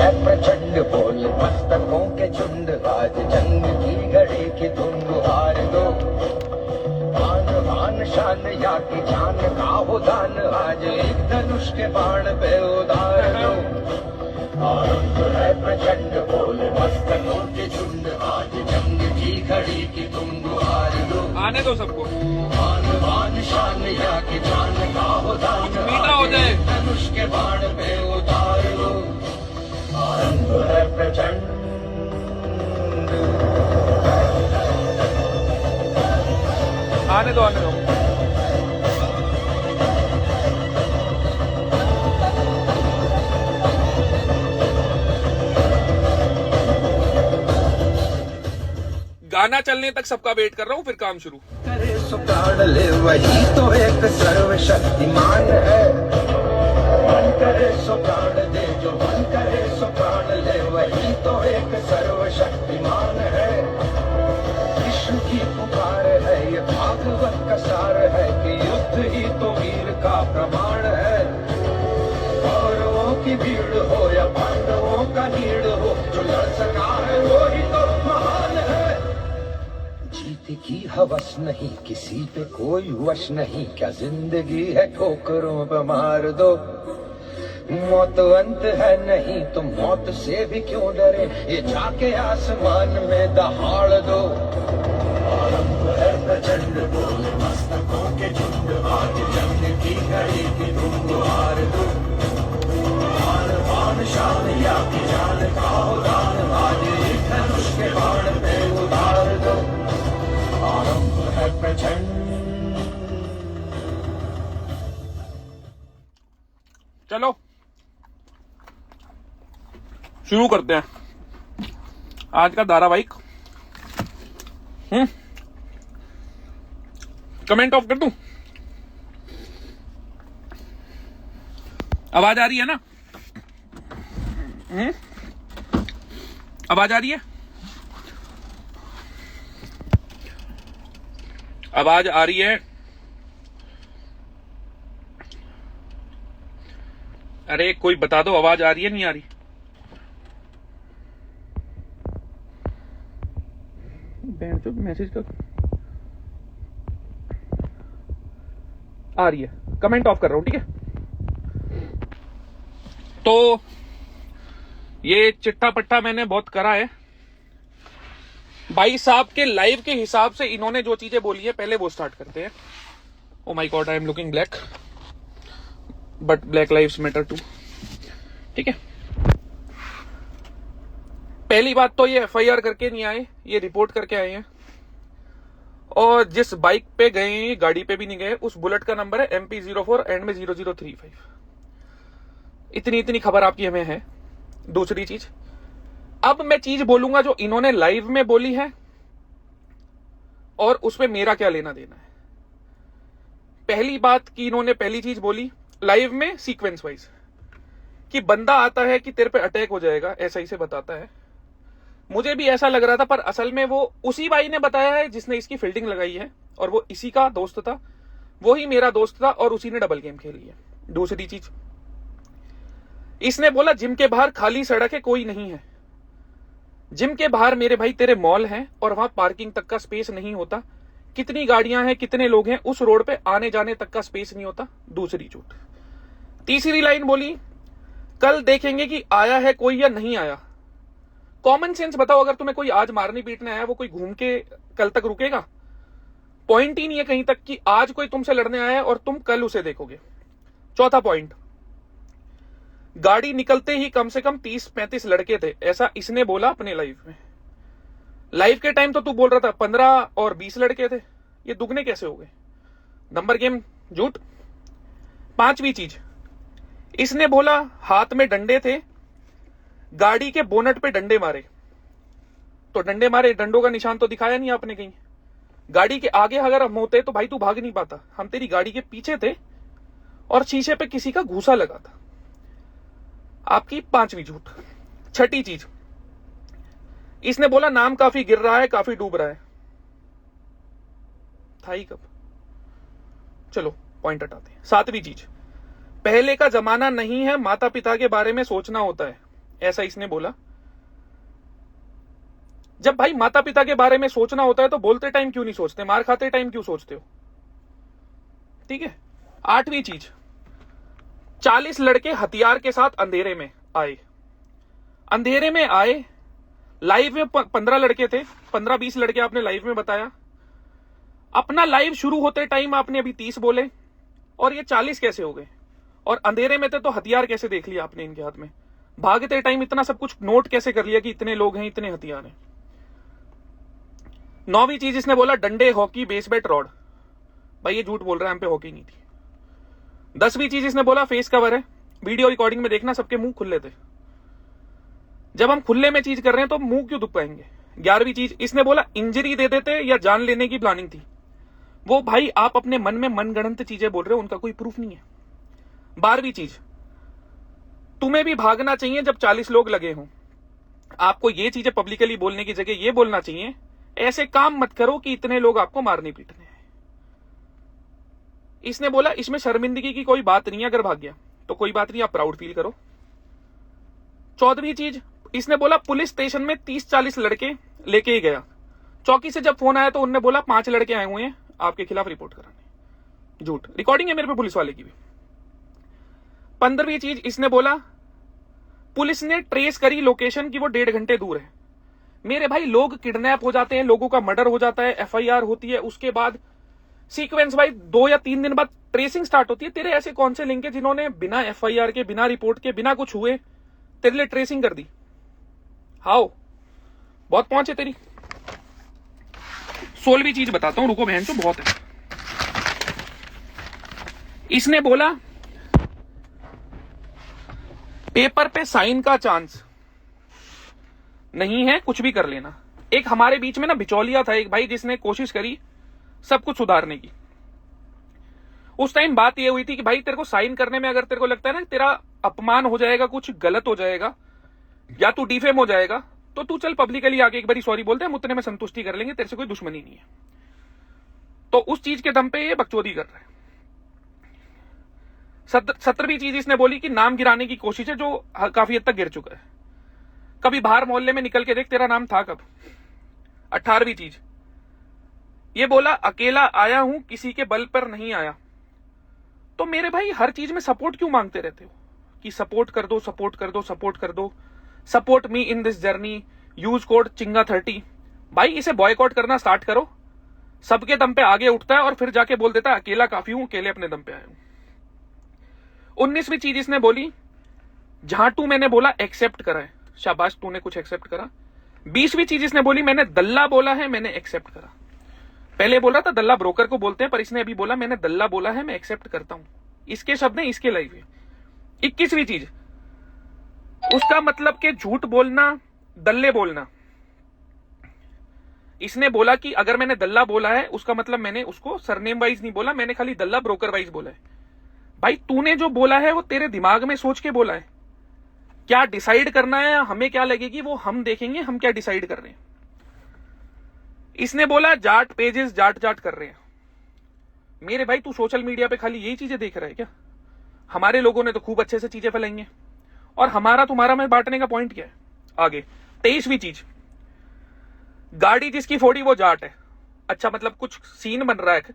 है प्रचंड बोल मस्तकों के झुंड, आज जंग की घड़ी की तुम गुहार दो। आन बान शान या की जान का हो दान, आज एक धनुष के बाण पे उतार दो। आरंभ है प्रचंड बोल मस्तकों के झुंड, आज जंग की घड़ी की तुम गुहार दो। आने दो सबको, आन बान शान या की जान का हो दान, मीठा हो जाए। धनुष के बाण पे उतार दो। आरंभ है प्रचंड। आने दो, आने दो। गाना चलने तक सबका वेट कर रहा हूँ, फिर काम शुरू। करे सो प्राण ले वही तो एक सर्वशक्तिमान है। मन करे सो प्राण दे, जो मन करे सो प्राण ले वही तो एक सर्वशक्तिमान है। विष्णु की पुकार है ये भागवत का सार है, कि युद्ध ही तो वीर का प्रमाण है। कौरवों की भीड़ हो या पांडवों का नीड़ हो, जो लड़ सका है वो ही तो महान है। जीत की हवस नहीं, किसी पे कोई वश नहीं, क्या जिंदगी है ठोकरों पे मार दो। मौत अंत है नहीं तो मौत से भी क्यों डरे, ये जाके आसमान में दहाड़ दो। आरंभ है प्रचंड बोल मस्तकों के झुंड, आज जंग की घड़ी की तुम गुहार दो। आन बान शान या की जान का हो दान, आज एक धनुष के बाण पे उतार दो। आरंभ है प्रचंड। चलो शुरू करते हैं आज का धारावाहिक। कमेंट ऑफ कर दूं? आवाज आ रही है ना? आवाज आ रही है? आवाज आ रही है? अरे कोई बता दो, आवाज आ रही है नहीं आ रही? मैसेज कर। आ रही है, कमेंट ऑफ कर रहा हूं, ठीक है? तो ये चिट्ठा पट्टा मैंने बहुत करा है भाई साहब के लाइव के हिसाब से। इन्होंने जो चीजें बोली है पहले वो स्टार्ट करते हैं। Oh my god, I am looking black, but black lives matter too, ठीक है? पहली बात तो ये एफआईआर करके नहीं आए, ये रिपोर्ट करके आए हैं। और जिस बाइक पे गए, गाड़ी पे भी नहीं गए, उस बुलेट का नंबर है MP04 एंड में 0035। इतनी खबर आपकी हमें है। दूसरी चीज, अब मैं चीज बोलूंगा जो इन्होंने लाइव में बोली है, और उसमें मेरा क्या लेना देना है। पहली बात कि इन्होंने पहली चीज बोली लाइव में सीक्वेंस वाइज, कि बंदा आता है कि तेरे पे अटैक हो जाएगा, ऐसा ही से बताता है। मुझे भी ऐसा लग रहा था, पर असल में वो उसी भाई ने बताया है जिसने इसकी फील्डिंग लगाई है, और वो इसी का दोस्त था, वो ही मेरा दोस्त था, और उसी ने डबल गेम खेली है। दूसरी चीज, इसने बोला जिम के बाहर खाली सड़क है, कोई नहीं है। जिम के बाहर मेरे भाई तेरे मॉल हैं, और वहां पार्किंग तक का स्पेस नहीं होता। कितनी गाड़ियां हैं, कितने लोग हैं, उस रोड पे आने जाने तक का स्पेस नहीं होता। दूसरी झूठ। तीसरी लाइन बोली कल देखेंगे कि आया है कोई या नहीं आया। कॉमन सेंस बताओ, अगर तुम्हें कोई आज मारने पीटने आया, वो कोई घूम के कल तक रुकेगा? पॉइंट ही नहीं है कहीं तक कि आज कोई तुमसे लड़ने आया है और तुम कल उसे देखोगे। चौथा पॉइंट, गाड़ी निकलते ही कम से कम 30-35 लड़के थे, ऐसा इसने बोला अपने लाइव में। लाइव के टाइम तो तू बोल रहा था 15 और 20 लड़के थे, ये दुगने कैसे हो गए? नंबर गेम झूठ। पांचवी चीज, इसने बोला हाथ में डंडे थे, गाड़ी के बोनट पे डंडे मारे। तो डंडे मारे, डंडों का निशान तो दिखाया नहीं आपने कहीं। गाड़ी के आगे अगर हम होते तो भाई तू भाग नहीं पाता, हम तेरी गाड़ी के पीछे थे और शीशे पे किसी का घूसा लगा था। आपकी पांचवी झूठ। छठी चीज, इसने बोला नाम काफी गिर रहा है, काफी डूब रहा है। था ही कब? चलो पॉइंट हटाते हैं। सातवीं चीज, पहले का जमाना नहीं है, माता पिता के बारे में सोचना होता है। ऐसा इसने बोला। जब भाई माता पिता के बारे में सोचना होता है तो बोलते टाइम क्यों नहीं सोचते, मार खाते टाइम क्यों सोचते हो? ठीक है। 8वीं चीज, 40 लड़के हथियार के साथ अंधेरे में आए। अंधेरे में आए, लाइव में 15 लड़के थे, 15-20 लड़के आपने लाइव में बताया। अपना लाइव शुरू होते टाइम आपने अभी 30 बोले, और ये 40 कैसे हो गए? और अंधेरे में थे तो हथियार कैसे देख लिया आपने इनके हाथ में? भागते टाइम इतना सब कुछ नोट कैसे कर लिया कि इतने लोग हैं, इतने हथियार हैं? 9वीं चीज इसने बोला डंडे, हॉकी, बेस बैट, रॉड। भाई ये झूठ बोल रहा है, हम पे हॉकी नहीं थी। 10वीं चीज इसने बोला फेस कवर है। वीडियो रिकॉर्डिंग में देखना सबके मुंह खुले थे। जब हम खुले में चीज कर रहे हैं तो मुंह क्यों दुखाएंगे? 11वीं चीज इसने बोला इंजरी दे देते या जान लेने की प्लानिंग थी। वो भाई आप अपने मन में मनगढ़ंत चीजें बोल रहे हो, उनका कोई प्रूफ नहीं है। 12वीं चीज, तुम्हें भी भागना चाहिए जब 40 लोग लगे हों। आपको ये चीजें पब्लिकली बोलने की जगह ये बोलना चाहिए, ऐसे काम मत करो कि इतने लोग आपको मारने पीटने हैं। इसने बोला इसमें शर्मिंदगी की कोई बात नहीं है, अगर भाग गया तो कोई बात नहीं, आप प्राउड फील करो। 14वीं चीज इसने बोला पुलिस स्टेशन में 30-40 लड़के लेके ही गया। चौकी से जब फोन आया तो उनने बोला 5 लड़के आए हुए हैं आपके खिलाफ रिपोर्ट कराने। झूठ, रिकॉर्डिंग है मेरे पे पुलिस वाले की भी। 15वीं चीज इसने बोला पुलिस ने ट्रेस करी लोकेशन की वो 1.5 घंटे दूर है। मेरे भाई लोग किडनैप हो जाते हैं, लोगों का मर्डर हो जाता है, FIR होती है, उसके बाद सीक्वेंस भाई 2 या 3 दिन बाद ट्रेसिंग स्टार्ट होती है। तेरे ऐसे कौन से लिंक है जिन्होंने बिना FIR के, बिना रिपोर्ट के, बिना कुछ हुए तेरे लिए ट्रेसिंग कर दी? हाउ, बहुत पहुंच है तेरी। 16वीं चीज बताता हूं, रुको बहन, तो बहुत है। इसने बोला पेपर पे साइन का चांस नहीं है, कुछ भी कर लेना। एक हमारे बीच में ना बिचौलिया था एक भाई, जिसने कोशिश करी सब कुछ सुधारने की। उस टाइम बात ये हुई थी कि भाई तेरे को साइन करने में अगर तेरे को लगता है ना तेरा अपमान हो जाएगा, कुछ गलत हो जाएगा या तू डिफेम हो जाएगा, तो तू चल पब्लिकली आके एक बारी सॉरी बोलते हैं, हम उतने में संतुष्टि कर लेंगे, तेरे से कोई दुश्मनी नहीं है। तो उस चीज के दम पे ये बकचोदी कर रहा है। 17वीं चीज इसने बोली कि नाम गिराने की कोशिश है, जो काफी हद तक गिर चुका है। कभी बाहर मोहल्ले में निकल के देख तेरा नाम था कब। 18वीं चीज ये बोला अकेला आया हूं, किसी के बल पर नहीं आया। तो मेरे भाई हर चीज में सपोर्ट क्यों मांगते रहते हो कि सपोर्ट कर दो, सपोर्ट कर दो, सपोर्ट कर दो, support me in this journey, use code चिंगा30। भाई इसे बॉयकॉट करना स्टार्ट करो, सबके दम पे आगे उठता है और फिर जाके बोल देता है अकेला काफी हूं, अकेले अपने दम पे आया हूं। 19वीं चीज इसने बोली झाटू, मैंने बोला एक्सेप्ट करा है, शाबाश तूने कुछ एक्सेप्ट करा। 20वीं चीज इसने बोली मैंने दल्ला बोला है, मैंने एक्सेप्ट करा। पहले बोल रहा था दल्ला ब्रोकर को बोलते हैं, पर इसने अभी बोला मैंने दल्ला बोला है, मैं एक्सेप्ट करता हूं। इसके शब्द हैं, इसके लाइव है। 21वीं चीज उसका मतलब कि झूठ बोलना, दल्ले बोलना। इसने बोला कि अगर मैंने दल्ला बोला है उसका मतलब मैंने उसको सरनेम वाइज नहीं बोला, मैंने खाली दल्ला ब्रोकर वाइज बोला है। भाई तूने जो बोला है वो तेरे दिमाग में सोच के बोला है, क्या डिसाइड करना है हमें क्या लगेगी वो हम देखेंगे, हम क्या डिसाइड कर रहे हैं। इसने बोला जाट पेजेस जाट जाट कर रहे हैं। मेरे भाई तू सोशल मीडिया पे खाली यही चीजें देख रहा है क्या? हमारे लोगों ने तो खूब अच्छे से चीजें फैलाई हैं, और हमारा तुम्हारा में बांटने का पॉइंट क्या है? आगे 23वीं चीज गाड़ी जिसकी फोड़ी वो जाट है। अच्छा मतलब कुछ सीन बन रहा है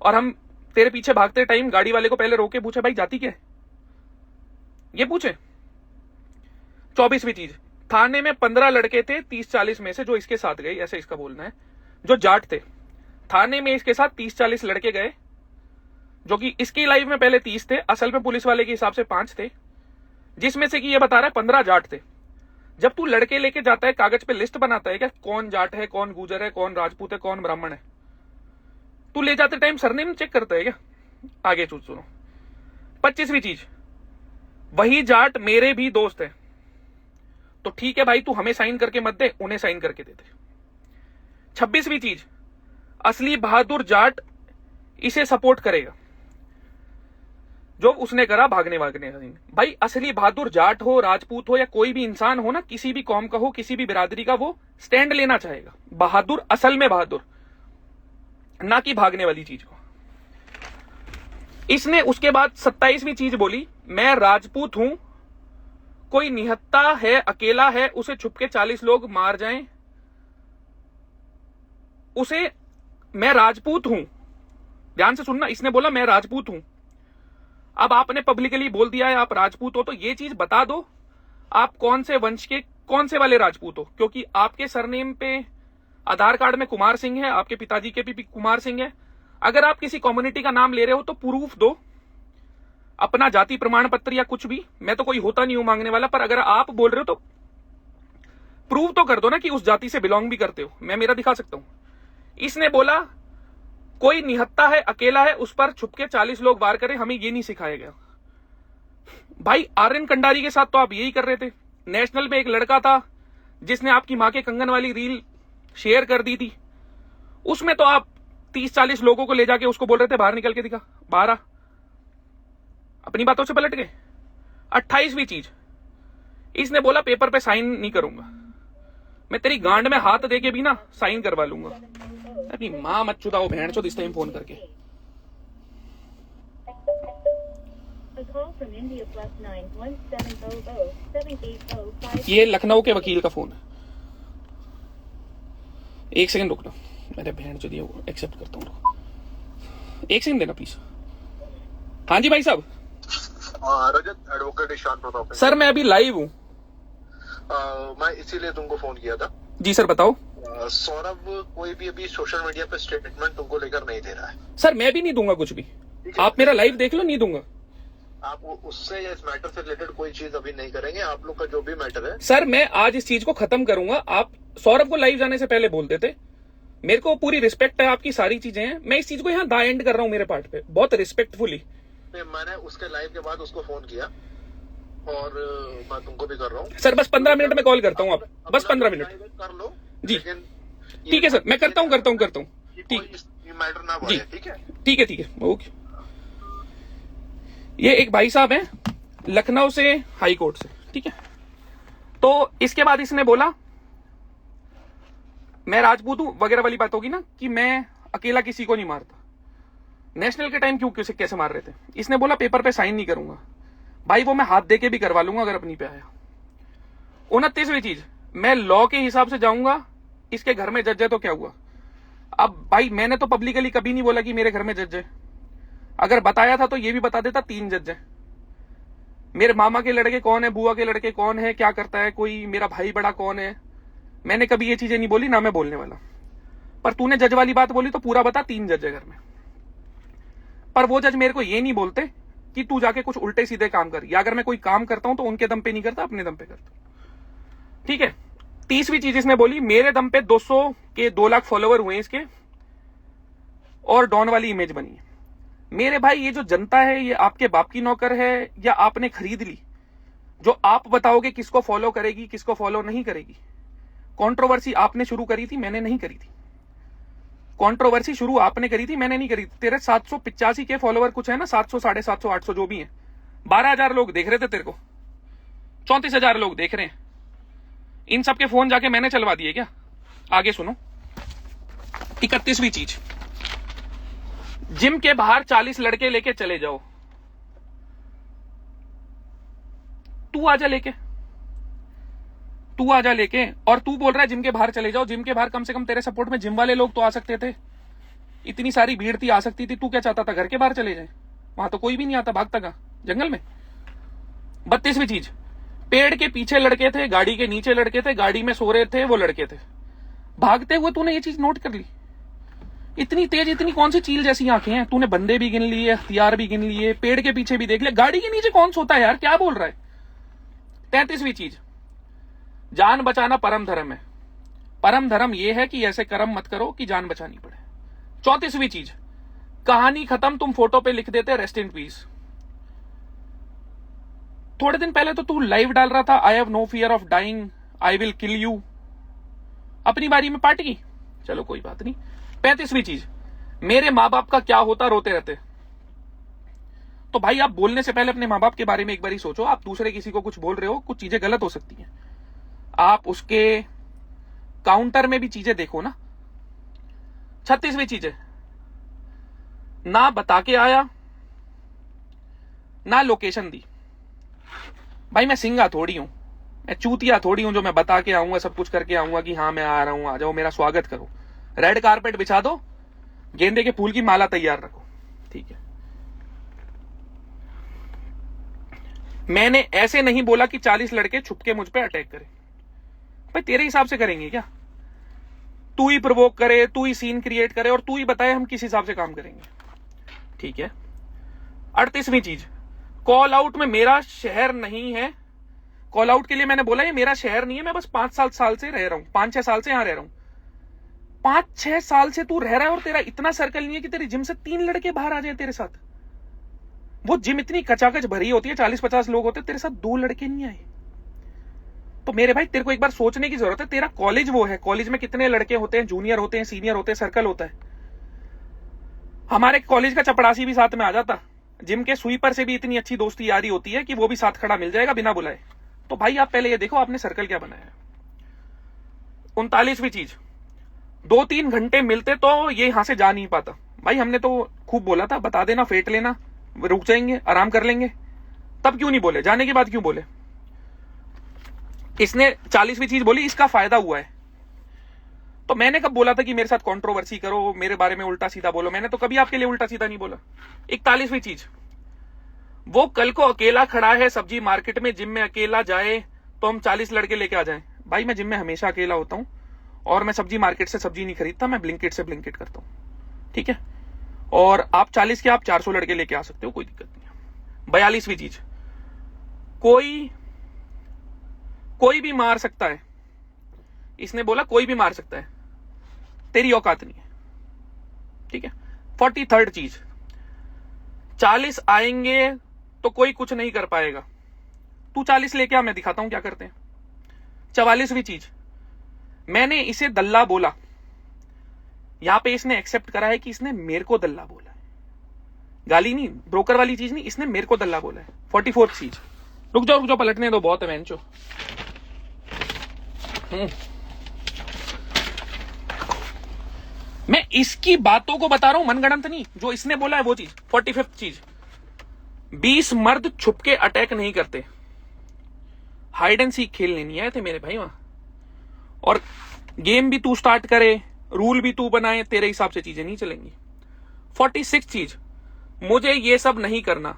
और हम तेरे पीछे भागते टाइम गाड़ी वाले को पहले रोके पूछे भाई जाती क्या है, ये पूछे। 24वीं चीज थाने में 15 लड़के थे 30-40 में से जो इसके साथ गए, ऐसे इसका बोलना है, जो जाट थे। थाने में इसके साथ 30-40 लड़के गए, जो कि इसकी लाइफ में पहले 30 थे, असल में पुलिस वाले के हिसाब से 5 थे, जिसमें से कि ये बता रहा है 15 जाट थे। जब तू लड़के लेके जाता है कागज पे लिस्ट बनाता है क्या, कौन जाट है, कौन गुजर है, कौन राजपूत है, कौन ब्राह्मण है, तू ले जाते टाइम सरनेम चेक करता है क्या? आगे सुनो। 25वीं चीज वही जाट मेरे भी दोस्त है, तो ठीक है भाई तू हमें साइन करके मत दे, उन्हें साइन करके दे दे। 26वीं चीज असली बहादुर जाट इसे सपोर्ट करेगा, जो उसने करा भागने वागने का। भाई असली बहादुर जाट हो, राजपूत हो या कोई भी इंसान हो ना, किसी भी कौम का हो, किसी भी बिरादरी का, वो स्टैंड लेना चाहेगा। बहादुर असल में बहादुर, ना कि भागने वाली चीज को। इसने उसके बाद 27वीं चीज बोली मैं राजपूत हूं, कोई निहत्ता है, अकेला है, उसे छुपके 40 लोग मार जाएं, उसे मैं राजपूत हूं, ध्यान से सुनना, इसने बोला मैं राजपूत हूं। अब आपने पब्लिकली बोल दिया है आप राजपूत हो, तो ये चीज बता दो आप कौन से वंश के कौन से वाले राजपूत हो, क्योंकि आपके सरनेम पे आधार कार्ड में कुमार सिंह है, आपके पिताजी के भी कुमार सिंह है। अगर आप किसी कम्युनिटी का नाम ले रहे हो तो प्रूफ दो, अपना जाति प्रमाण पत्र या कुछ भी। मैं तो कोई होता नहीं हूं मांगने वाला, पर अगर आप बोल रहे हो तो प्रूव तो कर दो ना कि उस जाति से बिलोंग भी करते हो। मैं मेरा दिखा सकता हूं। इसने बोला कोई निहत्ता है, अकेला है, उस पर छुपके 40 लोग वार करें, हमें ये नहीं सिखाया गया। भाई आर्यन कंडारी के साथ तो आप यही कर रहे थे। नेशनल में एक लड़का था जिसने आपकी मां के कंगन वाली रील शेयर कर दी थी, उसमें तो आप 30-40 लोगों को ले जाके उसको बोल रहे थे बाहर निकल के दिखा, बाहर आ। अपनी बातों से पलट गए। 28वीं चीज, इसने बोला पेपर पे साइन नहीं करूंगा। मैं तेरी गांड में हाथ दे के भी ना साइन करवा लूंगा। अपनी मां मत चुदाओ भेड़ चो इस टाइम फोन करके। ये लखनऊ के वकील का फोन है। एक सेकंड रुकना, मेरे भेड़ चो दिया वो एक्सेप्ट करता हूँ। एक सेकंड देना प्लीज। हाँ जी भाई साहब। रजत, एडवोकेट ईशान प्रताप। सर मैं अभी लाइव हूँ। मैं इसीलिए तुमको फोन किया था। जी सर बताओ। सौरभ कोई भी अभी सोशल मीडिया पे स्टेटमेंट तुमको लेकर नहीं दे रहा है। सर मैं भी नहीं दूंगा कुछ भी, आप मेरा लाइव देख लो, नहीं दूंगा। आप उससे या इस मैटर से रिलेटेड कोई चीज अभी नहीं करेंगे। आप लोग का जो भी मैटर है सर मैं आज इस चीज को खत्म करूंगा। आप सौरभ को लाइव जाने से पहले बोलते थे। मेरे को पूरी रिस्पेक्ट है, आपकी सारी चीजें हैं। मैं इस चीज को यहाँ दा एंड कर रहा हूँ मेरे पार्ट पे, बहुत रिस्पेक्टफुली। मैंने उसके लाइव के बाद उसको फोन किया और मैं तुमको भी कर रहा हूँ। सर बस 15 मिनट में कॉल करता हूँ, आप बस 15 मिनट कर लो जी। लेकिन ठीक है सर, मैं करता हूँ ठीक। मैटर ना बढ़े। ठीक है ठीक है ओके। ये एक भाई साहब हैं लखनऊ से, हाई कोर्ट से, ठीक है। तो इसके बाद इसने बोला मैं राजपूत हूं वगैरह वाली बात होगी ना, कि मैं अकेला किसी को नहीं मारता। नेशनल के टाइम क्यों कैसे मार रहे थे। इसने बोला पेपर पे साइन नहीं करूंगा। भाई वो मैं हाथ दे के भी करवा लूंगा अगर अपनी पे आया। 29वीं चीज, मैं लॉ के हिसाब से जाऊंगा, इसके घर में जज है तो क्या हुआ। अब भाई मैंने तो पब्लिकली कभी नहीं बोला कि मेरे घर में जज है। अगर बताया था तो ये भी बता देता 3 जज है। मेरे मामा के लड़के कौन है, बुआ के लड़के कौन है, क्या करता है कोई, मेरा भाई बड़ा कौन है। मैंने कभी ये चीजें नहीं बोली, ना मैं बोलने वाला। पर तूने जज वाली बात बोली तो पूरा बता, 3 जज है घर में। पर वो जज मेरे को ये नहीं बोलते कि तू जाके कुछ उल्टे सीधे काम कर, या अगर मैं कोई काम करता हूं तो उनके दम पे नहीं करता, अपने दम पे करता हूं। ठीक है। 30वीं चीज इसने बोली मेरे दम पे 200 के 2 लाख फॉलोवर हुए इसके, और डॉन वाली इमेज बनी है। मेरे भाई ये जो जनता है ये आपके बाप की नौकर है या आपने खरीद ली, जो आप बताओगे किसको फॉलो करेगी किसको फॉलो नहीं करेगी। कंट्रोवर्सी आपने शुरू करी थी, मैंने नहीं करी थी। कंट्रोवर्सी शुरू आपने करी थी, मैंने नहीं करी थी। तेरे 785 के फॉलोवर कुछ है ना, 700, 750, 800 जो भी है। 12,000 लोग देख रहे थे तेरे को, 34,000 लोग देख रहे हैं। इन सब के फोन जाके मैंने चलवा दिए क्या। आगे सुनो। 31वीं चीज, जिम के बाहर 40 लड़के लेके चले जाओ। तू आजा लेके, और तू बोल रहा है जिम के बाहर चले जाओ। जिम के बाहर कम से कम तेरे सपोर्ट में जिम वाले लोग तो आ सकते थे। इतनी सारी भीड़ थी, आ सकती थी। तू क्या चाहता था घर के बाहर चले जाए। वहां तो कोई भी नहीं आता, भागता का जंगल में। 32वीं चीज, पेड़ के पीछे लड़के थे, गाड़ी के नीचे लड़के थे, गाड़ी में सो रहे थे वो लड़के थे। भागते हुए तूने ये चीज नोट कर ली। इतनी तेज, इतनी कौन सी चील जैसी आंखें हैं। तूने बंदे भी गिन लिए, हथियार भी गिन लिए, पेड़ के पीछे भी देख लिया, गाड़ी के नीचे कौन सोता है यार, क्या बोल रहा है। 33वीं चीज, जान बचाना परम धर्म है। परम धर्म यह है कि ऐसे कर्म मत करो कि जान बचानी पड़े। 34वीं चीज, कहानी खत्म, तुम फोटो पे लिख देते रेस्ट इन पीस। थोड़े दिन पहले तो तू लाइव डाल रहा था, I have no fear of dying, I will kill you. अपनी बारी में पार्टी की, चलो कोई बात नहीं। 35वीं चीज, मेरे माँ बाप का क्या होता, रोते रहते। तो भाई आप बोलने से पहले अपने माँ बाप के बारे में एक बार ही सोचो। आप दूसरे किसी को कुछ बोल रहे हो, कुछ चीजें गलत हो सकती हैं, आप उसके काउंटर में भी चीजें देखो ना। 36वीं चीज है, ना बता के आया ना लोकेशन दी। भाई मैं सिंगा थोड़ी हूं, मैं चूतिया थोड़ी हूं जो मैं बता के आऊंगा, सब कुछ करके आऊंगा कि हाँ मैं आ रहा हूं, आ जाओ मेरा स्वागत करो, रेड कारपेट बिछा दो, गेंदे के फूल की माला तैयार रखो, ठीक है। मैंने ऐसे नहीं बोला कि 40 लड़के छुपके मुझ पे अटैक करें। भाई तेरे हिसाब से करेंगे क्या? तू ही प्रोवोक करे, तू ही सीन क्रिएट करे और तू ही बताए हम किस हिसाब से काम करेंगे, ठीक है। 38वीं चीज, कॉल आउट में मेरा शहर नहीं है। कॉल आउट के लिए मैंने बोला ये मेरा शहर नहीं है, मैं बस 5 साल से रह रहा हूं, 5-6 साल से यहां रह रहा हूं। 5-6 साल से तू रह रहा है और तेरा इतना सर्कल नहीं है कि तेरी जिम से 3 लड़के बाहर आ जाए तेरे साथ। वो जिम इतनी कचाकच भरी होती है, 40-50 लोग होते हैं, तेरे साथ 2 लड़के नहीं आए। तो मेरे भाई तेरे को एक बार सोचने की जरूरत है। तेरा कॉलेज वो है, कॉलेज में कितने लड़के होते हैं, जूनियर होते हैं, सीनियर होते हैं, सर्कल होता है। हमारे कॉलेज का चपड़ासी भी साथ में आ जाता, जिम के स्वीपर से भी इतनी अच्छी दोस्ती यारी होती है कि वो भी साथ खड़ा मिल जाएगा बिना बुलाए। तो भाई आप पहले ये देखो आपने सर्कल क्या बनाया है। 39वीं चीज, 2-3 घंटे मिलते तो ये यहां से जा नहीं पाता। भाई हमने तो खूब बोला था बता देना, फेंट लेना, रुक जाएंगे, आराम कर लेंगे, तब क्यों नहीं बोले? जाने के बाद क्यों बोले? इसने 40वीं चीज बोली इसका फायदा हुआ है। तो मैंने कब बोला था कि मेरे साथ कंट्रोवर्सी करो, मेरे बारे में उल्टा सीधा बोलो? मैंने तो कभी आपके लिए उल्टा सीधा नहीं बोला। 41वीं चीज, वो कल को अकेला खड़ा है सब्जी मार्केट में, जिम में अकेला जाए तो हम 40 लड़के लेके आ जाएं। भाई मैं जिम में हमेशा अकेला होता हूं और मैं सब्जी मार्केट से सब्जी नहीं खरीदता, मैं ब्लिंकिट से ब्लिंकिट करता हूं, ठीक है। और आप 40 के आप 400 लड़के लेके आ सकते हो, कोई दिक्कत नहीं है। 42वीं चीज, कोई भी मार सकता है। इसने बोला कोई भी मार सकता है, तेरी औकात नहीं है, ठीक है। 43rd चीज, 40 आएंगे तो कोई कुछ नहीं कर पाएगा, तू 40 लेके आ, मैं दिखाता हूं क्या करते हैं। 44वीं चीज, मैंने इसे दल्ला बोला, यहां पे इसने एक्सेप्ट करा है कि इसने मेरे को दल्ला बोला है, गाली नहीं, ब्रोकर वाली चीज नहीं, इसने मेरे को दल्ला बोला है। 44th चीज, रुक जाओ पलटने दो, बहुत है बेंचो। मैं इसकी बातों को बता रहा हूं, मनगढ़ंत नहीं, जो इसने बोला है वो चीज। 45th चीज, 20 मर्द छुपके अटैक नहीं करते। हाइड एंड सीक खेलने नहीं आए थे मेरे भाई वहां, और गेम भी तू स्टार्ट करे, रूल भी तू बनाए, तेरे हिसाब से चीजें नहीं चलेंगी। 46 चीज, मुझे ये सब नहीं करना।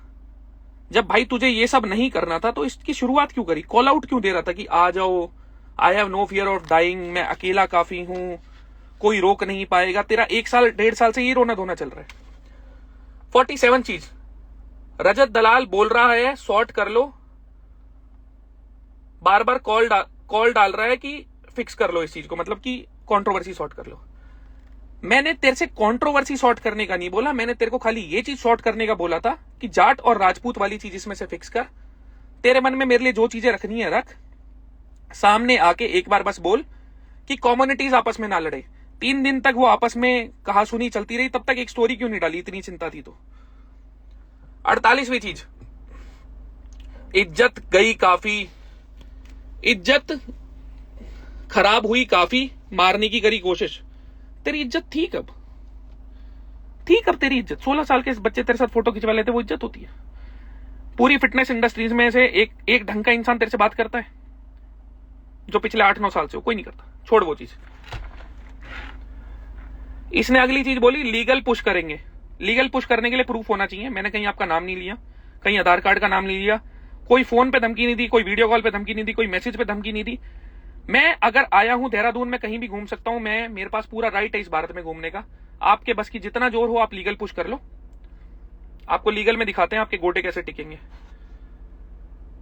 जब भाई तुझे ये सब नहीं करना था तो इसकी शुरुआत क्यों करी? कॉल आउट क्यों दे रहा था कि आ जाओ, I have no fear of dying, मैं अकेला काफी हूं, कोई रोक नहीं पाएगा। तेरा 1-1.5 साल से ये रोना धोना चल रहा है। 47 चीज, रजत दलाल बोल रहा है सॉर्ट कर लो, बार बार कॉल डाल रहा है कि फिक्स कर लो इस चीज को, मतलब कि कंट्रोवर्सी सॉर्ट कर लो। मैंने तेरे से कंट्रोवर्सी सॉर्ट करने का नहीं बोला, मैंने तेरे को खाली ये चीज सॉर्ट करने का बोला था कि जाट और राजपूत वाली चीज इसमें से फिक्स कर। तेरे मन में मेरे लिए जो चीजें रखनी है रख, सामने आके एक बार बस बोल कि कम्युनिटीज आपस में ना लड़े। 3 दिन तक वो आपस में कहा सुनी चलती रही, तब तक एक स्टोरी क्यों नहीं डाली? इतनी चिंता थी तो। 48वीं चीज, इज्जत गई काफी, इज्जत खराब हुई काफी, मारने की करी कोशिश। तेरी इज्जत थी कब? तेरी इज्जत 16 साल के बच्चे तेरे साथ फोटो खिंचवा लेते, वो इज्जत होती है? पूरी फिटनेस इंडस्ट्रीज में से एक ढंग का इंसान तेरे से बात करता है जो पिछले 8-9 साल से हो? कोई नहीं करता, छोड़ वो चीज। इसने अगली चीज बोली लीगल पुश करेंगे। लीगल पुश करने के लिए प्रूफ होना चाहिए। मैंने कहीं आपका नाम नहीं लिया, कहीं आधार कार्ड का नाम नहीं लिया, कोई फोन पे धमकी नहीं दी, कोई वीडियो कॉल पे धमकी नहीं दी, कोई मैसेज पे धमकी नहीं दी। मैं अगर आया हूं देहरादून में, कहीं भी घूम सकता हूं मैं, मेरे पास पूरा राइट है इस भारत में घूमने का। आपके बस की जितना जोर हो आप लीगल पुश कर लो, आपको लीगल में दिखाते हैं आपके गोटे कैसे टिकेंगे।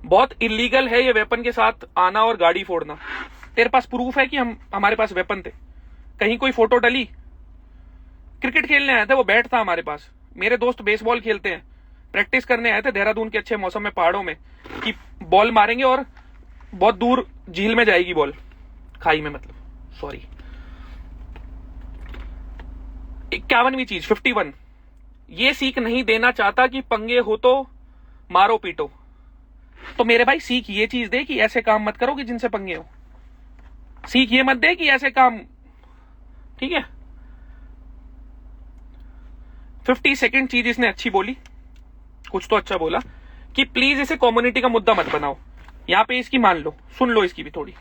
बहुत इलीगल है ये वेपन के साथ आना और गाड़ी फोड़ना। तेरे पास प्रूफ है कि हमारे पास वेपन थे? कहीं कोई फोटो डली? क्रिकेट खेलने आए थे, वो बैट था हमारे पास। मेरे दोस्त बेसबॉल खेलते हैं, प्रैक्टिस करने आए थे देहरादून के अच्छे मौसम में पहाड़ों में कि बॉल मारेंगे और बहुत दूर झील में जाएगी बॉल, खाई में मतलब, सॉरी। 51वीं चीज, 51, ये सीख नहीं देना चाहता कि पंगे हो तो मारो पीटो। तो मेरे भाई सीख ये चीज दे कि ऐसे काम मत करो कि जिनसे पंगे हो। सीख ये मत दे कि ऐसे काम, ठीक है। 52nd चीज इसने अच्छी बोली, कुछ तो अच्छा बोला कि प्लीज इसे कम्युनिटी का मुद्दा मत बनाओ। यहां पे इसकी मान लो, सुन लो इसकी भी थोड़ी।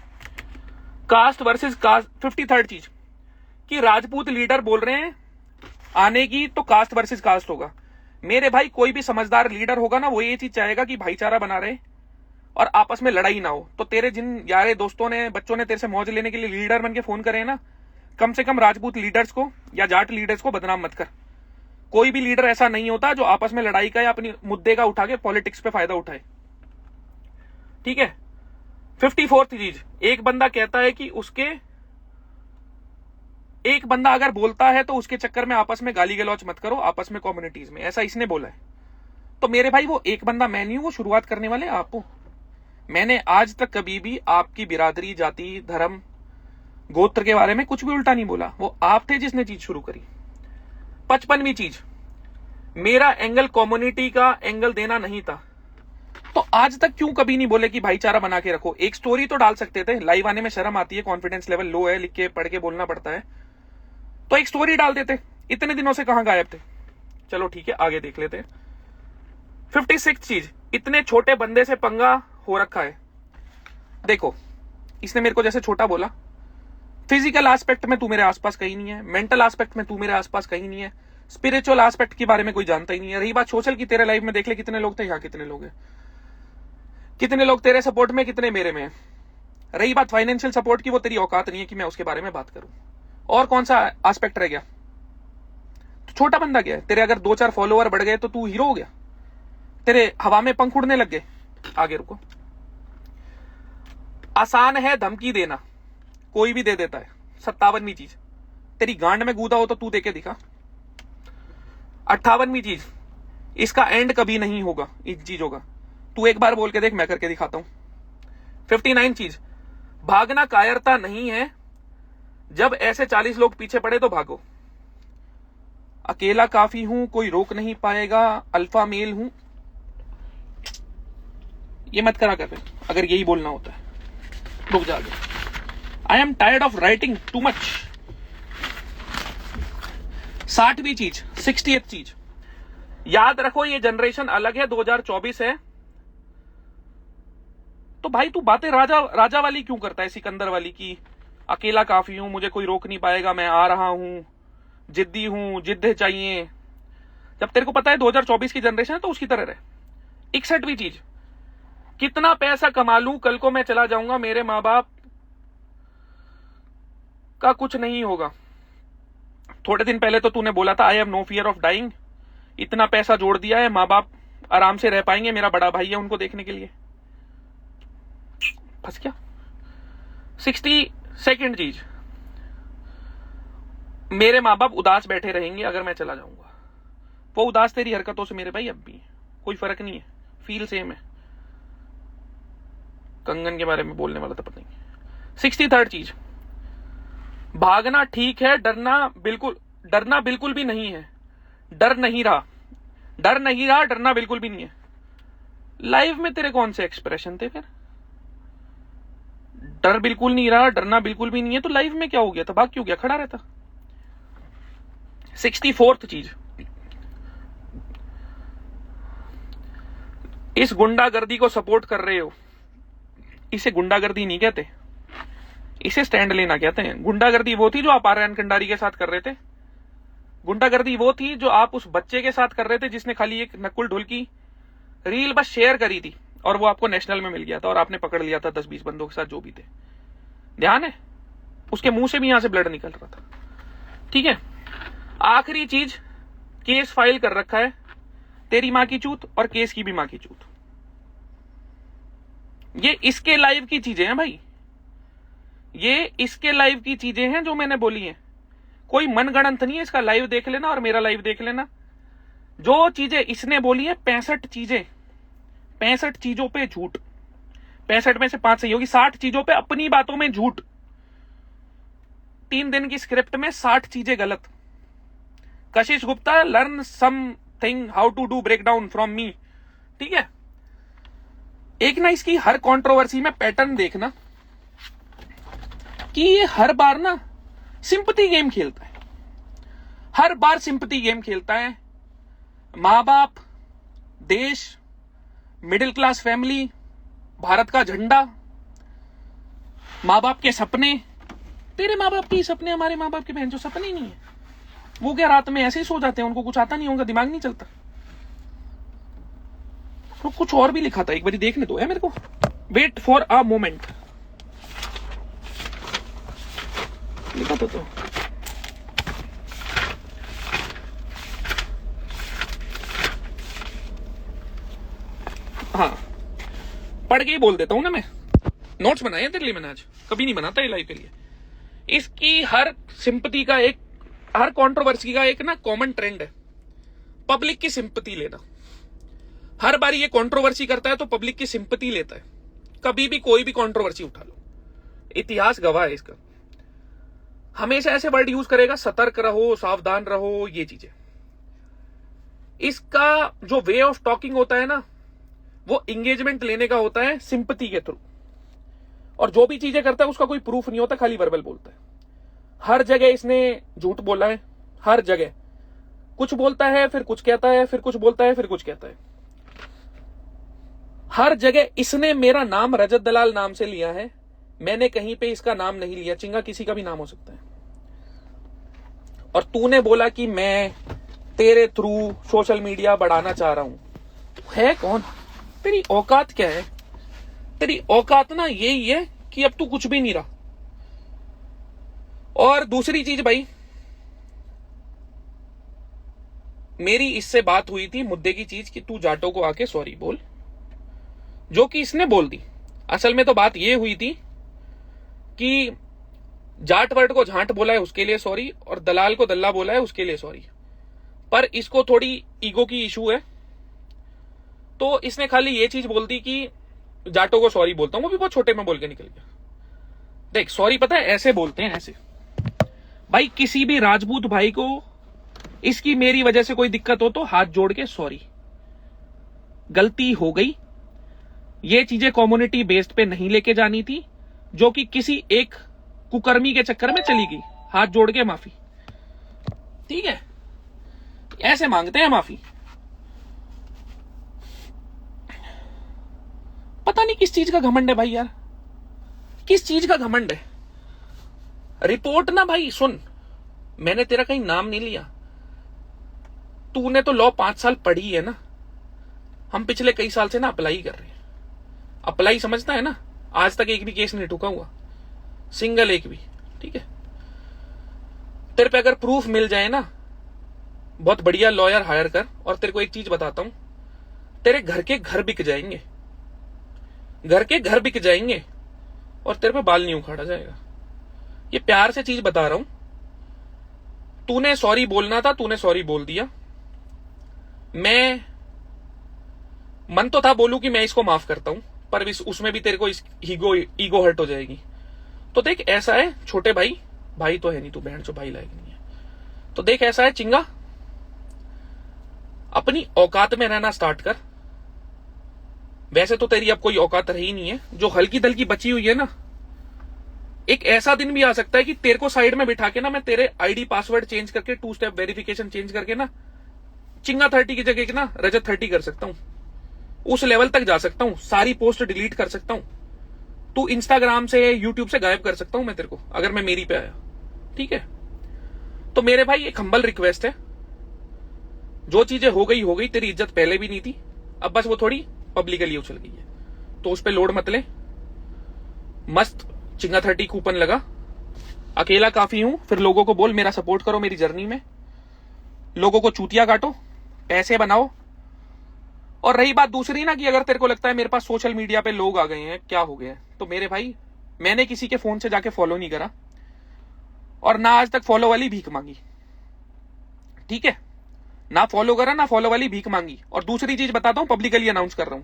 Cast versus cast. 53rd चीज कि राजपूत लीडर बोल रहे हैं आने की, तो कास्ट वर्सेस कास्ट होगा। मेरे भाई कोई भी समझदार लीडर होगा ना, वो ये चीज चाहेगा कि भाईचारा बना रहे और आपस में लड़ाई ना हो। तो तेरे जिन यारे दोस्तों ने, बच्चों ने तेरे से मौज लेने के लिए लीडर बन के फोन करे ना, कम से कम राजपूत लीडर्स को या जाट लीडर्स को बदनाम मत कर। कोई भी लीडर ऐसा नहीं होता जो आपस में लड़ाई का या अपनी मुद्दे का उठा के पॉलिटिक्स पे फायदा उठाए, ठीक है। 54th चीज, एक बंदा कहता है कि उसके, एक बंदा अगर बोलता है तो उसके चक्कर में आपस में गाली गलौच मत करो, आपस में कम्युनिटीज में, ऐसा इसने बोला है। तो मेरे भाई वो एक बंदा मैं नहीं हूं, वो शुरुआत करने वाले आप हो। मैंने आज तक कभी भी आपकी बिरादरी, जाति, धर्म, गोत्र के बारे में कुछ भी उल्टा नहीं बोला। वो आप थे जिसने चीज शुरू करी। 55वीं चीज, मेरा एंगल कम्युनिटी का एंगल देना नहीं था। तो आज तक क्यों कभी नहीं बोले कि भाईचारा बना के रखो? एक स्टोरी तो डाल सकते थे, लाइव आने में शर्म आती है, कॉन्फिडेंस लेवल लो है, लिख के पढ़ के बोलना पड़ता है, तो एक स्टोरी डाल देते। इतने दिनों से कहां गायब थे? चलो ठीक है, आगे देख लेते हैं। 56th चीज, इतने छोटे बंदे से पंगा हो रखा है। देखो, इसने मेरे को जैसे छोटा बोला, फिजिकल एस्पेक्ट में तू मेरे आसपास कहीं नहीं है, मेंटल एस्पेक्ट में तू मेरे आसपास कहीं नहीं है, स्पिरिचुअल एस्पेक्ट के बारे में कोई जानता ही नहीं है। रही बात सोशल की, तेरे लाइफ में देख ले कितने लोग थे, यहाँ कितने लोग हैं, कितने लोग तेरे सपोर्ट में, कितने मेरे में। रही बात फाइनेंशियल सपोर्ट की, वो तेरी औकात नहीं है कि मैं उसके बारे में बात करूं। और कौन सा एस्पेक्ट रह गया? तो छोटा बंदा गया है। तेरे अगर 2-4 फॉलोअर बढ़ गए तो तू हीरो हो गया, तेरे हवा में पंख उड़ने लग गए। आगे रुको। आसान है धमकी देना, कोई भी दे देता है। 57वीं चीज, तेरी गांड में गूदा हो तो तू देके दिखा। 58वीं चीज, इसका एंड कभी नहीं होगा इन चीजों का, तू एक बार बोल के देख, मैं करके दिखाता हूं। 59 चीज, भागना कायरता नहीं है, जब ऐसे 40 लोग पीछे पड़े तो भागो। अकेला काफी हूं, कोई रोक नहीं पाएगा, अल्फा मेल हूं। ये मत करा कर अगर यही बोलना होता है। रुक जा आगे। I am tired of writing too much. 60वीं चीज, 60th चीज, याद रखो ये जनरेशन अलग है, 2024 है। तो भाई तू बातें राजा वाली क्यों करता है, सिकंदर वाली की? अकेला काफी हूं, मुझे कोई रोक नहीं पाएगा, मैं आ रहा हूं, जिद्दी हूं, जिद्द चाहिए। जब तेरे को पता है 2024 की जनरेशन है तो उसकी तरह रहे। 61वीं चीज, कितना पैसा कमा लूं, कल को मैं चला जाऊंगा, मेरे माँ बाप का कुछ नहीं होगा। थोड़े दिन पहले तो तूने बोला था I have no fear of dying. इतना पैसा जोड़ दिया है, माँ बाप आराम से रह पाएंगे, मेरा बड़ा भाई है उनको देखने के लिए। फंस क्या? 62nd चीज, मेरे माँ बाप उदास बैठे रहेंगे अगर मैं चला जाऊंगा। वो उदास तेरी हरकतों से मेरे भाई अब भी है, कोई फर्क नहीं है, फील सेम है। कंगन के बारे में बोलने वाला था पता नहीं। 63rd चीज, भागना ठीक है, डरना बिल्कुल भी नहीं है। डर नहीं रहा, डरना बिल्कुल भी नहीं है। लाइव में तेरे कौन से एक्सप्रेशन थे फिर? डर बिल्कुल नहीं रहा, डरना बिल्कुल भी नहीं है, तो लाइव में क्या हो गया था? भाग क्यों गया? खड़ा रहता। 64th चीज, इस गुंडागर्दी को सपोर्ट कर रहे हो। इसे गुंडागर्दी नहीं कहते, इसे स्टैंड लेना कहते हैं। गुंडागर्दी वो थी जो आप आर्यन कंडारी के साथ कर रहे थे। गुंडागर्दी वो थी जो आप उस बच्चे के साथ कर रहे थे जिसने खाली एक नकुल ढोल की रील बस शेयर करी थी और वो आपको नेशनल में मिल गया था और आपने पकड़ लिया था 10-20 बंदों के साथ जो भी थे। ध्यान है? उसके मुंह से भी यहां से ब्लड निकल रहा था। ठीक है, आखिरी चीज, केस फाइल कर रखा है, तेरी मां की चूत और केस की भी मां की चूत। ये इसके लाइव की चीजें हैं भाई, ये इसके लाइव की चीजें हैं जो मैंने बोली हैं। कोई मनगढ़ंत नहीं है इसका। लाइव देख लेना और मेरा लाइव देख लेना। जो चीजें इसने बोली है, 65 चीजें, 65 चीजों पे झूठ। 65 में से 5 सही होगी। 60 चीजों पे अपनी बातों में झूठ। 3 दिन की स्क्रिप्ट में 60 चीजें गलत। Kashish Gupta, learn something how to do break down from me. ठीक है, एक ना इसकी हर कंट्रोवर्सी में पैटर्न देखना कि ये हर बार ना सिंपैथी गेम खेलता है, हर बार सिंपैथी गेम खेलता है। मां बाप, देश, मिडिल क्लास फैमिली, भारत का झंडा, माँ बाप के सपने। तेरे माँ बाप के ही सपने, हमारे माँ बाप के बहन जो सपने ही नहीं है। वो क्या रात में ऐसे ही सो जाते हैं, उनको कुछ आता नहीं होगा, दिमाग नहीं चलता। तो कुछ और भी लिखा था, एक बारी देखने दो है मेरे को। वेट फॉर अ मोमेंट लिखा तो हाँ, पढ़ के ही बोल देता हूं ना मैं। नोट्स बनाए हैं तेरे लिए मैंने, आज कभी नहीं बनाता ये लाइव के लिए। इसकी हर सिंपैथी का एक, हर कंट्रोवर्सी का एक ना कॉमन ट्रेंड है, पब्लिक की सिंपैथी लेना। हर बार ये कंट्रोवर्सी करता है तो पब्लिक की सिंपैथी लेता है। कभी भी कोई भी कंट्रोवर्सी उठा लो, इतिहास गवाह है इसका। हमेशा ऐसे वर्ड यूज करेगा, सतर्क रहो, सावधान रहो, ये चीजें। इसका जो वे ऑफ टॉकिंग होता है ना, वो इंगेजमेंट लेने का होता है सिंपैथी के थ्रू। और जो भी चीजें करता है उसका कोई प्रूफ नहीं होता, खाली वर्बल बोलता है। हर जगह इसने झूठ बोला है, हर जगह कुछ बोलता है, फिर कुछ कहता है, फिर कुछ बोलता है, फिर कुछ कहता है। हर जगह इसने मेरा नाम रजत दलाल नाम से लिया है, मैंने कहीं पे इसका नाम नहीं लिया। चिंगा किसी का भी नाम हो सकता है। और तूने बोला कि मैं तेरे थ्रू सोशल मीडिया बढ़ाना चाह रहा हूं। है कौन? तेरी औकात क्या है? तेरी औकात ना यही है कि अब तू कुछ भी नहीं रहा। और दूसरी चीज भाई, मेरी इससे बात हुई थी मुद्दे की चीज कि तू जाटो को आके सॉरी बोल, जो कि इसने बोल दी। असल में तो बात ये हुई थी कि जाट वर्ड को झांट बोला है उसके लिए सॉरी, और दलाल को दल्ला बोला है उसके लिए सॉरी। पर इसको थोड़ी ईगो की इशू है, तो इसने खाली ये चीज बोल दी कि जाटो को सॉरी बोलता हूं। वो भी बहुत छोटे में बोल के निकल गया। देख सॉरी पता है ऐसे बोलते हैं, ऐसे भाई। किसी भी राजपूत भाई को इसकी मेरी वजह से कोई दिक्कत हो तो हाथ जोड़ के सॉरी, गलती हो गई, ये चीजें कम्युनिटी बेस्ड पे नहीं लेके जानी थी, जो कि किसी एक कुकर्मी के चक्कर में चली गई, हाथ जोड़ के माफी। ठीक है, ऐसे मांगते हैं माफी। पता नहीं किस चीज का घमंड है भाई यार, किस चीज का घमंड है। रिपोर्ट ना भाई सुन, मैंने तेरा कहीं नाम नहीं लिया। तूने तो लॉ 5 साल पढ़ी है ना, हम पिछले कई साल से ना अप्लाई कर रहे हैं। अप्लाई समझता है ना, आज तक एक भी केस नहीं ठुका हुआ, सिंगल एक भी। ठीक है, तेरे पे अगर प्रूफ मिल जाए ना, बहुत बढ़िया लॉयर हायर कर। और तेरे को एक चीज बताता हूं, तेरे घर के घर बिक जाएंगे, घर के घर बिक जाएंगे, और तेरे पे बाल नहीं उखाड़ा जाएगा। ये प्यार से चीज बता रहा हूं। तूने सॉरी बोलना था, तूने सॉरी बोल दिया। मैं मन तो था बोलूं कि मैं इसको माफ करता हूं, पर उसमें भी तेरे को ईगो हर्ट हो जाएगी। तो देख ऐसा है छोटे भाई, भाई तो है नहीं तू, बहन जो भाई लायक नहीं है। तो देख ऐसा है चिंगा, अपनी औकात में रहना स्टार्ट कर। वैसे तो तेरी अब कोई औकात रही नहीं है, जो हल्की दल्की बची हुई है ना। एक ऐसा दिन भी आ सकता है कि तेरे को साइड में बिठा के ना मैं तेरे आईडी पासवर्ड चेंज करके 2 स्टेप वेरिफिकेशन चेंज करके ना चिंगा 30 की जगह ना रजत 30 कर सकता हूं। उस लेवल तक जा सकता हूं, सारी पोस्ट डिलीट कर सकता हूं। तू इंस्टाग्राम से यूट्यूब से गायब कर सकता हूं मैं तेरे को, अगर मैं मेरी पे आया। ठीक है, तो मेरे भाई एक हम्बल रिक्वेस्ट है, जो चीजें हो गई, तेरी इज्जत पहले भी नहीं थी, अब बस वो थोड़ी पब्लिकली उछल गई है, तो उस पर लोड मत ले। मस्त चिंगा 30 कूपन लगा, अकेला काफी हूं, फिर लोगों को बोल मेरा सपोर्ट करो मेरी जर्नी में, लोगों को चूतिया काटो, पैसे बनाओ। और रही बात दूसरी ना कि अगर तेरे को लगता है मेरे पास सोशल मीडिया पे लोग आ गए हैं, क्या हो गया है, तो मेरे भाई मैंने किसी के फोन से जाके फॉलो नहीं करा, और ना आज तक फॉलो वाली भीख मांगी। ठीक है, ना फॉलो करा, ना फॉलो वाली भीख मांगी। और दूसरी चीज बताता हूं, पब्लिकली अनाउंस कर रहा हूं,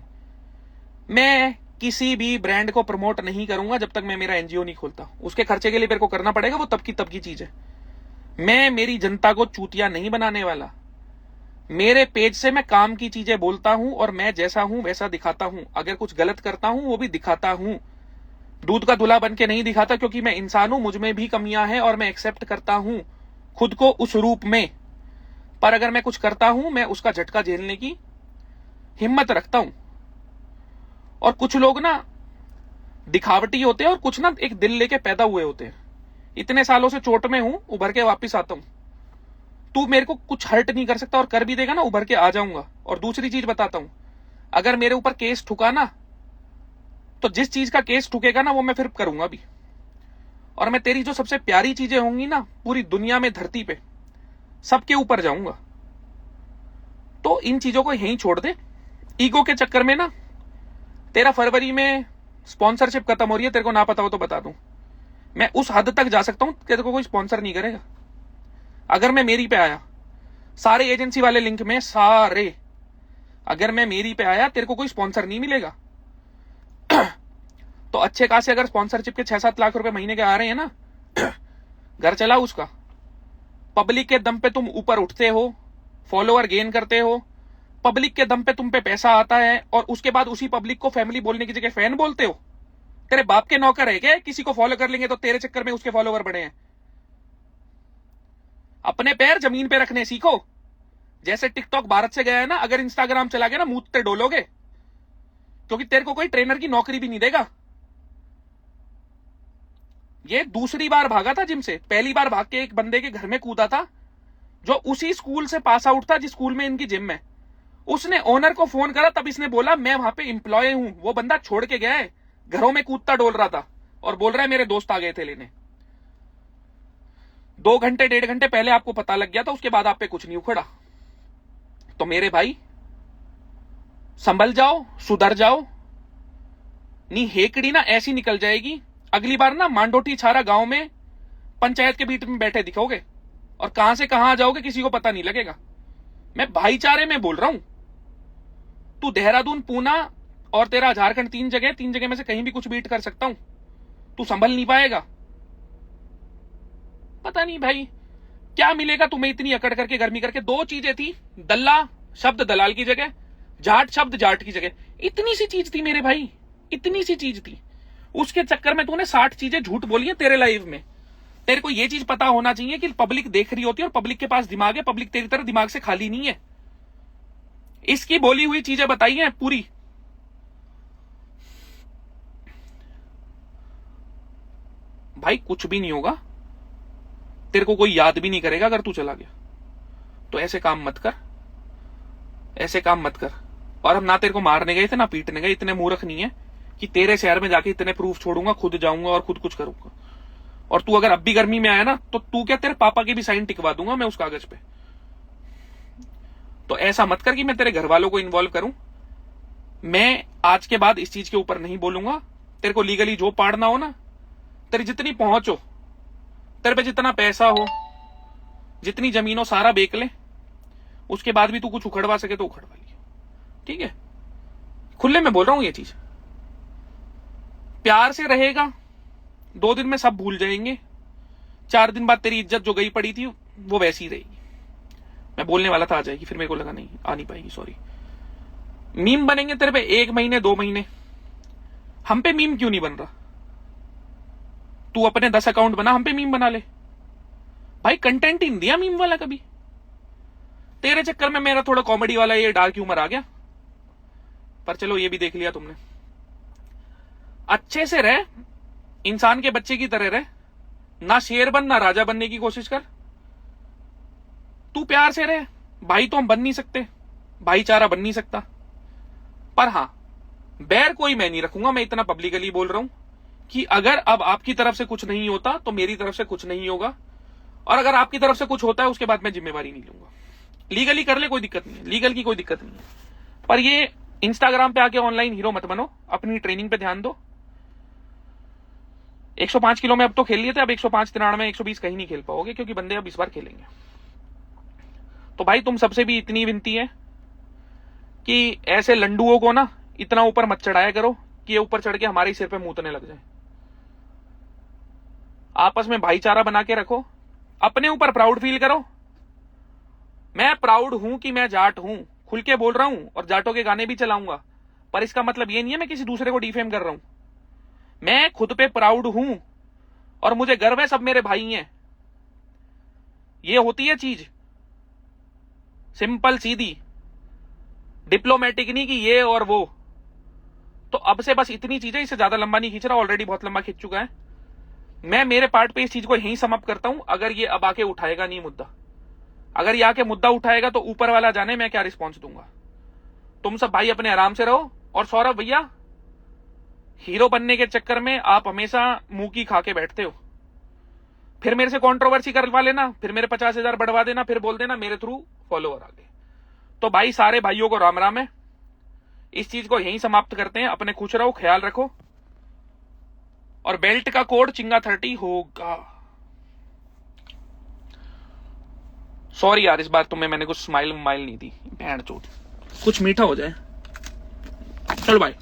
मैं किसी भी ब्रांड को प्रमोट नहीं करूंगा जब तक मैं मेरा एनजीओ नहीं खोलता। उसके खर्चे के लिए मेरे को करना पड़ेगा, वो तब की चीज है। मैं मेरी जनता को चूतिया नहीं बनाने वाला। मेरे पेज से मैं काम की चीजें बोलता हूं, और मैं जैसा हूं वैसा दिखाता हूं। अगर कुछ गलत करता हूं वो भी दिखाता हूं, दूध का धुला बन के नहीं दिखाता, क्योंकि मैं इंसान हूं, मुझ में भी कमियां हैं, और मैं एक्सेप्ट करता हूं खुद को उस रूप में। पर अगर मैं कुछ करता हूं, मैं उसका झटका झेलने की हिम्मत रखता हूं। और कुछ लोग ना दिखावटी होते हैं और कुछ ना एक दिल लेके पैदा हुए होते हैं। इतने सालों से चोट में हूं, उभर के वापिस आता हूं। तू मेरे को कुछ हर्ट नहीं कर सकता, और कर भी देगा ना, उभर के आ जाऊंगा। और दूसरी चीज बताता हूं, अगर मेरे ऊपर केस ठुका ना, तो जिस चीज का केस ठुकेगा ना वो मैं फिर करूंगा भी। और मैं तेरी जो सबसे प्यारी चीजें होंगी ना पूरी दुनिया में, धरती पे, सबके ऊपर जाऊंगा। तो इन चीजों को यहीं छोड़ दे। ईगो के चक्कर में ना तेरा फरवरी में स्पॉन्सरशिप खत्म हो रही है, तेरे को ना पता हो तो बता दूं, मैं उस हद तक जा सकता हूं तेरे को कोई स्पॉन्सर नहीं करेगा। अगर मैं मेरी पे आया, सारे एजेंसी वाले लिंक में सारे, अगर मैं मेरी पे आया तेरे को कोई स्पॉन्सर नहीं मिलेगा। तो अच्छे खासे अगर स्पॉन्सरशिप के 6-7 लाख रुपए महीने के आ रहे हैं ना, घर चला उसका। पब्लिक के दम पे तुम ऊपर उठते हो, फॉलोअर गेन करते हो, पब्लिक के दम पे तुम पे पैसा आता है, और उसके बाद उसी पब्लिक को फैमिली बोलने की जगह फैन बोलते हो। तेरे बाप के नौकर है क्या? किसी को फॉलो कर लेंगे तो तेरे चक्कर में उसके फॉलोअर बढ़े हैं। अपने पैर जमीन पे रखने सीखो। जैसे टिकटॉक भारत से गया है ना, अगर इंस्टाग्राम चला गया ना, मुंह डोलोगे, क्योंकि तेरे को कोई ट्रेनर की नौकरी भी नहीं देगा। ये दूसरी बार भागा था जिम से। पहली बार भाग के एक बंदे के घर में कूदा था, जो उसी स्कूल से पास आउट था जिस स्कूल में इनकी जिम है। उसने ओनर को फोन करा, तब इसने बोला मैं वहां पे एम्प्लॉय हूं। वो बंदा छोड़ के गया है, घरों में कूदता डोल रहा था, और बोल रहा है मेरे दोस्त आ गए थे लेने। 2 घंटे 1.5 घंटे पहले आपको पता लग गया था, उसके बाद आप पे कुछ नहीं उखड़ा। तो मेरे भाई संभल जाओ, सुधर जाओ। नहीं हेकड़ी ना ऐसी निकल जाएगी, अगली बार ना मांडोटी छारा गांव में पंचायत के बीच में बैठे दिखोगे, और कहां से कहां आ जाओगे किसी को पता नहीं लगेगा। मैं भाईचारे में बोल रहा हूं। तू देहरादून, पूना और तेरा झारखंड, 3 जगह में से कहीं भी कुछ बीट कर सकता हूं। तू संभल नहीं पाएगा। पता नहीं भाई क्या मिलेगा तुम्हें इतनी अकड़ करके, गर्मी करके। 2 चीजें थी, दल्ला शब्द दलाल की जगह, जाट शब्द जाट की जगह। इतनी सी चीज थी मेरे भाई, इतनी सी चीज थी। उसके चक्कर में तूने 60 चीजें झूठ बोली है तेरे लाइव में। तेरे को यह चीज पता होना चाहिए कि पब्लिक देख रही होती है, और पब्लिक के पास दिमाग है। पब्लिक तेरी तरह दिमाग से खाली नहीं है। इसकी बोली हुई चीजें बताई हैं पूरी। भाई कुछ भी नहीं होगा, तेरे को कोई याद भी नहीं करेगा अगर तू चला गया। तो ऐसे काम मत कर, ऐसे काम मत कर। और हम ना तेरे को मारने गए थे ना पीटने गए। इतने मूर्ख नहीं है कि तेरे शहर में जाके इतने प्रूफ छोड़ूंगा, खुद जाऊंगा और खुद कुछ करूंगा। और तू अगर अब भी गर्मी में आया ना, तो तू क्या, तेरे पापा के भी साइन टिकवा दूंगा मैं उस कागज पे। तो ऐसा मत कर कि मैं तेरे घर वालों को इन्वॉल्व करूं। मैं आज के बाद इस चीज के ऊपर नहीं बोलूंगा। तेरे को लीगली जो पाड़ना हो ना, तेरी जितनी पहुंच हो, तेरे पे जितना पैसा हो, जितनी जमीन हो, सारा बेच ले। उसके बाद भी तू कुछ उखड़वा सके तो उखड़वा लिया, ठीक है? खुले में बोल रहा हूं ये चीज। प्यार से रहेगा, 2 दिन में सब भूल जाएंगे। 4 दिन बाद तेरी इज्जत जो गई पड़ी थी वो वैसी ही रहेगी। मैं बोलने वाला था आ जाएगी, फिर मेरे को लगा नहीं आ नहीं पाएगी, सॉरी। मीम बनेंगे तेरे पे 1 महीने 2 महीने। हम पे मीम क्यों नहीं बन रहा? तू अपने 10 अकाउंट बना, हम पे मीम बना ले भाई। कंटेंट ही नहीं दिया मीम वाला कभी। तेरे चक्कर में मेरा थोड़ा कॉमेडी वाला ये डार्क ह्यूमर आ गया, पर चलो ये भी देख लिया तुमने। अच्छे से रह, इंसान के बच्चे की तरह रह। ना शेर बन, ना राजा बनने की कोशिश कर। तू प्यार से रह। भाई तो हम बन नहीं सकते, भाईचारा बन नहीं सकता, पर हां बैर कोई मैं नहीं रखूंगा। मैं इतना पब्लिकली बोल रहा हूं कि अगर अब आपकी तरफ से कुछ नहीं होता तो मेरी तरफ से कुछ नहीं होगा, और अगर आपकी तरफ से कुछ होता है उसके बाद मैं जिम्मेवारी नहीं लूंगा। लीगली कर ले, कोई दिक्कत नहीं है, लीगल की कोई दिक्कत नहीं है। पर ये इंस्टाग्राम पे आके ऑनलाइन हीरो मत बनो, अपनी ट्रेनिंग पे ध्यान दो। 105 किलो में अब तो खेल लिए थे, अब 105 93 में 120 कहीं नहीं खेल पाओगे, क्योंकि बंदे अब इस बार खेलेंगे। तो भाई तुम सबसे भी इतनी विनती है कि ऐसे लंडुओं को ना इतना ऊपर मत चढ़ाया करो कि ये ऊपर चढ़ के हमारे सिर पे मूतने लग जाए। आपस में भाईचारा बना के रखो, अपने ऊपर प्राउड फील करो। मैं प्राउड हूं कि मैं जाट हूं, खुल के बोल रहा हूं, और जाटों के गाने भी चलाऊंगा। पर इसका मतलब ये नहीं है मैं किसी दूसरे को डिफेम कर रहा हूं। मैं खुद पे प्राउड हूं और मुझे गर्व है, सब मेरे भाई हैं। ये होती है चीज सिंपल सीधी, डिप्लोमेटिक नहीं कि ये और वो। तो अब से बस इतनी चीजें, इससे ज्यादा लंबा नहीं खींच रहा, ऑलरेडी बहुत लंबा खींच चुका है। मैं मेरे पार्ट पे इस चीज को यहीं समाप्त करता हूं। अगर ये अब आके उठाएगा नहीं मुद्दा, अगर ये आके मुद्दा उठाएगा तो ऊपर वाला जाने मैं क्या रिस्पॉन्स दूंगा। तुम सब भाई अपने आराम से रहो। और सौरभ भैया, हीरो बनने के चक्कर में आप हमेशा मुंह की खा के बैठते हो। फिर मेरे से कंट्रोवर्सी करवा लेना, फिर मेरे 50,000 बढ़वा देना, फिर बोल देना मेरे थ्रू फॉलोअर आ गए। तो भाई सारे भाइयों को राम राम है। इस चीज को यहीं समाप्त करते हैं। अपने खुश रहो, ख्याल रखो। और बेल्ट का कोड चिंगा30 होगा। सॉरी यार, इस बार तुम्हें मैंने कुछ स्माइल नहीं दी। भैंड चोट, कुछ मीठा हो जाए। चलो भाई।